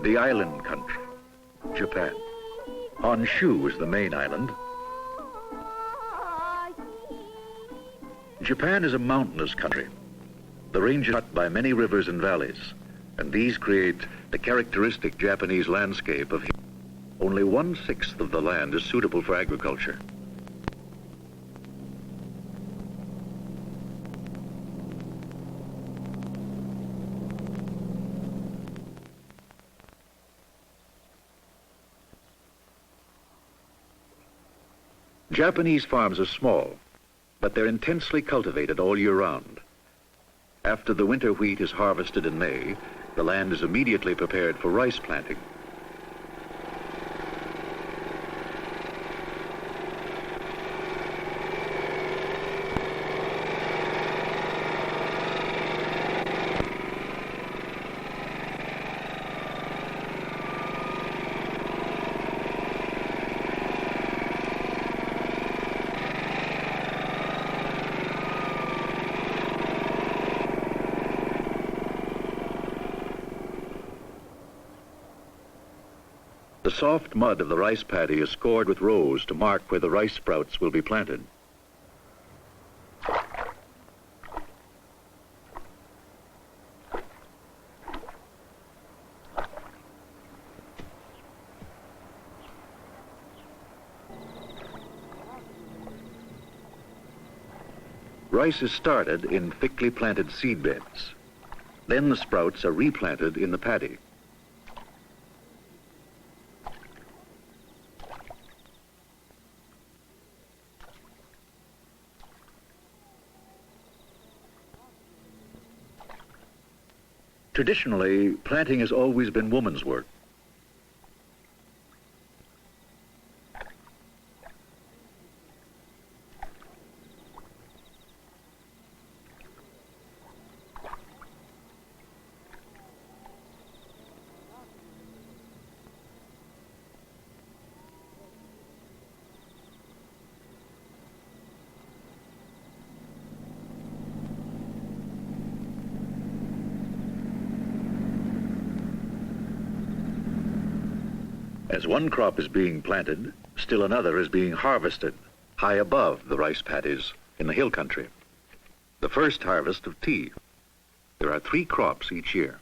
The island country, Japan. Honshu is the main island. Japan is a mountainous country. The range is cut by many rivers and valleys, and these create the characteristic Japanese landscape of only 1/6 of the land is suitable for agriculture. Japanese farms are small, but they're intensely cultivated all year round. After the winter wheat is harvested in May, the land is immediately prepared for rice planting. The soft mud of the rice paddy is scored with rows to mark where the rice sprouts will be planted. Rice is started in thickly planted seed beds. Then the sprouts are replanted in the paddy. Traditionally, planting has always been woman's work. As one crop is being planted, still another is being harvested high above the rice paddies in the hill country. The first harvest of tea. There are 3 crops each year.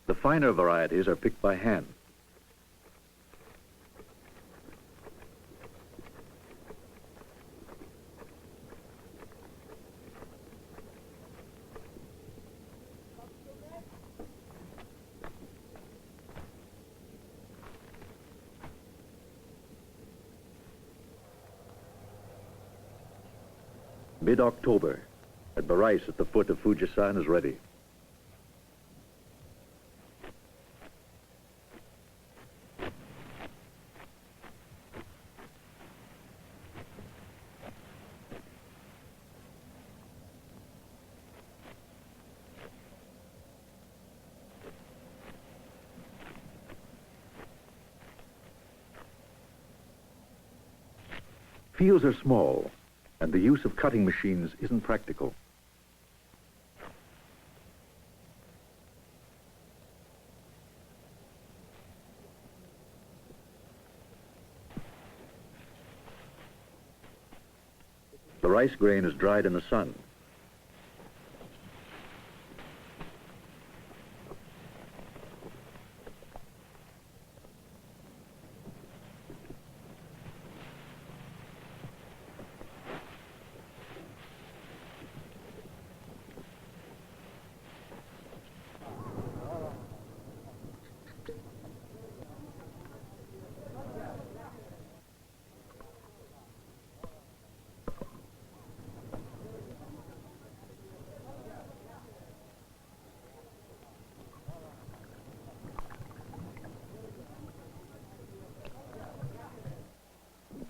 The finer varieties are picked by hand. Mid-October, and the rice at the foot of Fujisan is ready. Fields are small, and the use of cutting machines isn't practical. The rice grain is dried in the sun.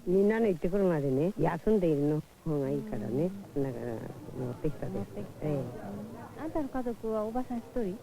みんなの行ってくるまでね、休んでいるの方がいいからね。だから持ってきたです。あんたの家族はおばさん一人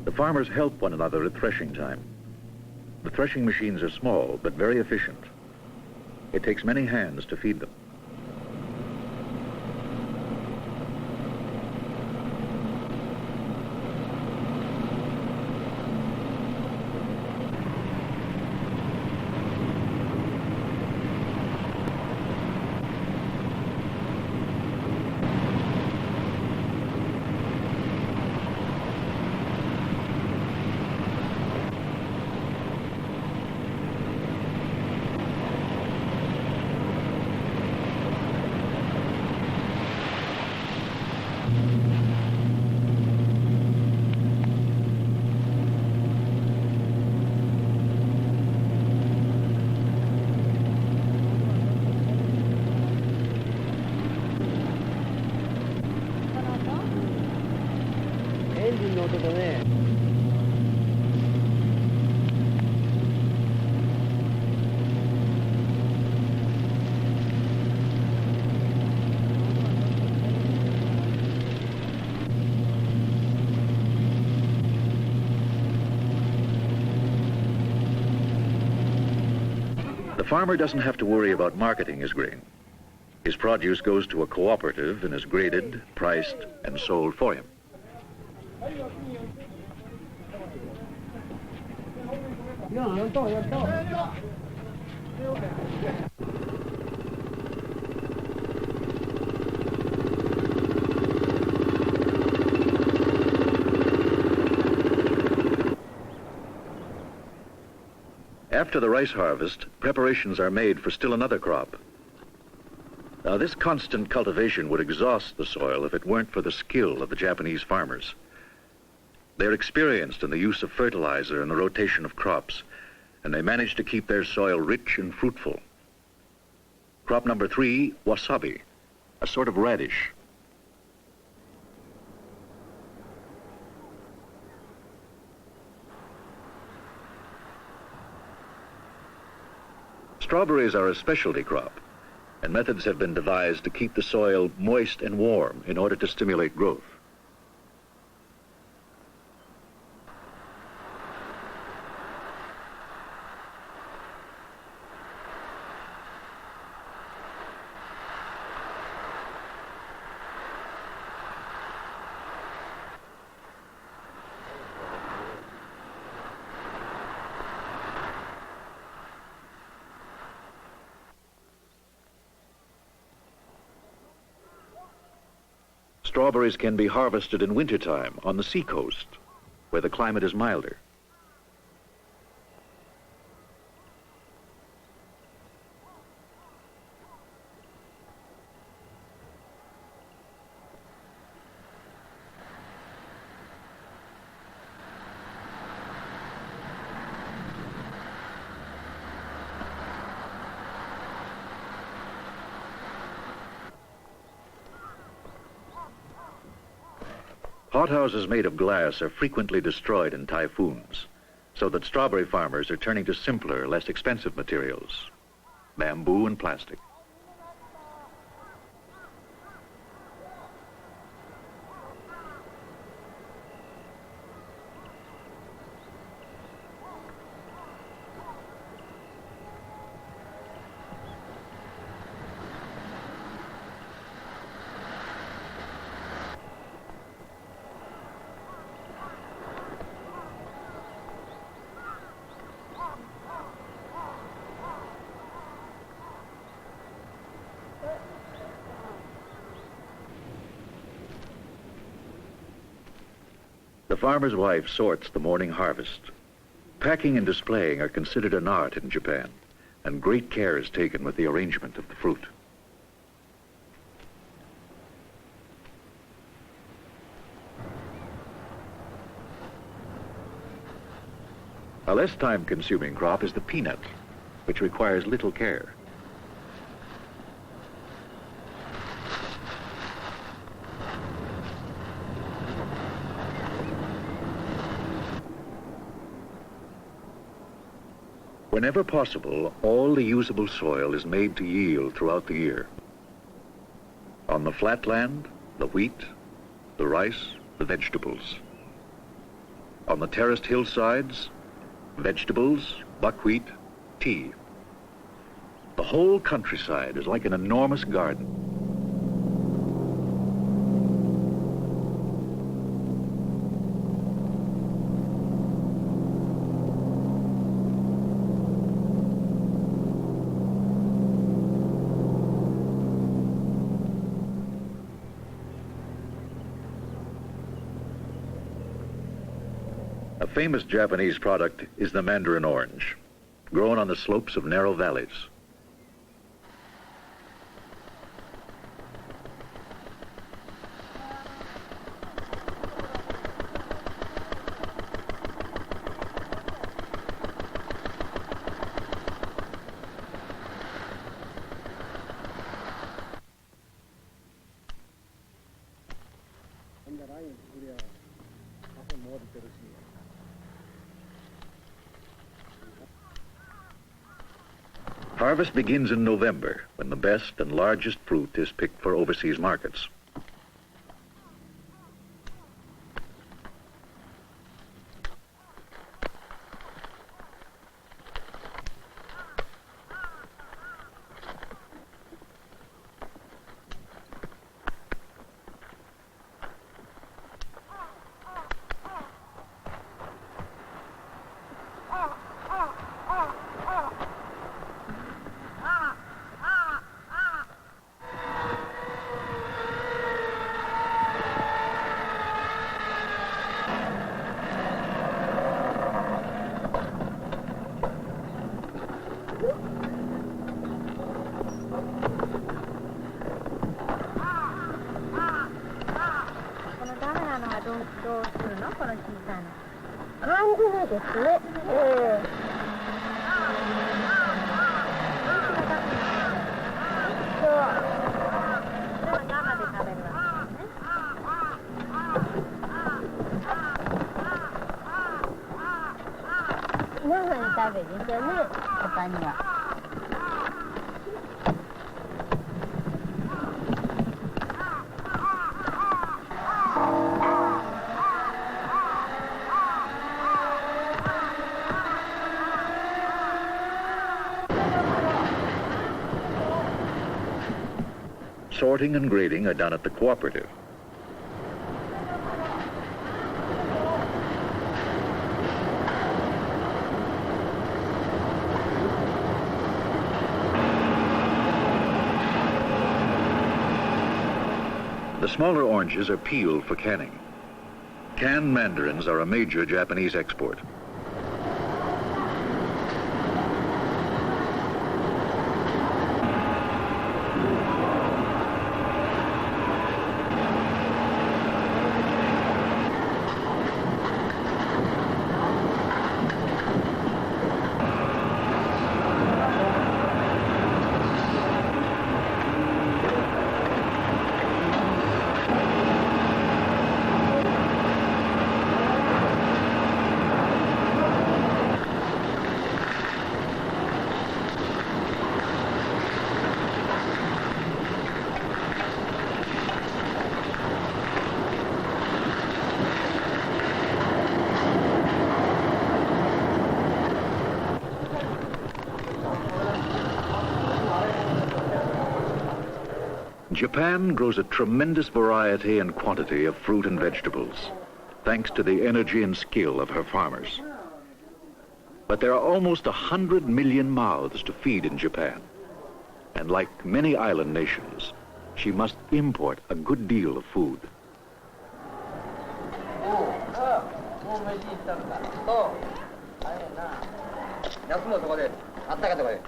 ？The farmers help one another at threshing time. The threshing machines are small, but very efficient. It takes many hands to feed them. The farmer doesn't have to worry about marketing his grain. His produce goes to a cooperative and is graded, priced, and sold for him. After the rice harvest, preparations are made for still another crop. Now, this constant cultivation would exhaust the soil if it weren't for the skill of the Japanese farmers. They're experienced in the use of fertilizer and the rotation of crops, and they manage to keep their soil rich and fruitful. Crop number 3, wasabi, a sort of radish. Strawberries are a specialty crop, and methods have been devised to keep the soil moist and warm in order to stimulate growth. Strawberries can be harvested in wintertime on the seacoast, where the climate is milder. Hothouses made of glass are frequently destroyed in typhoons, so that strawberry farmers are turning to simpler, less expensive materials, bamboo and plastic. The farmer's wife sorts the morning harvest. Packing and displaying are considered an art in Japan, and great care is taken with the arrangement of the fruit. A less time-consuming crop is the peanut, which requires little care. Whenever possible, all the usable soil is made to yield throughout the year. On the flat land, the wheat, the rice, the vegetables. On the terraced hillsides, vegetables, buckwheat, tea. The whole countryside is like an enormous garden. A famous Japanese product is the mandarin orange, grown on the slopes of narrow valleys. Harvest begins in November, when the best and largest fruit is picked for overseas markets. Sorting and grading are done at the cooperative. The smaller oranges are peeled for canning. Canned mandarins are a major Japanese export. Japan grows a tremendous variety and quantity of fruit and vegetables, thanks to the energy and skill of her farmers. But there are almost 100 million mouths to feed in Japan, and like many island nations, she must import a good deal of food. 休もうそこであったかいとこで。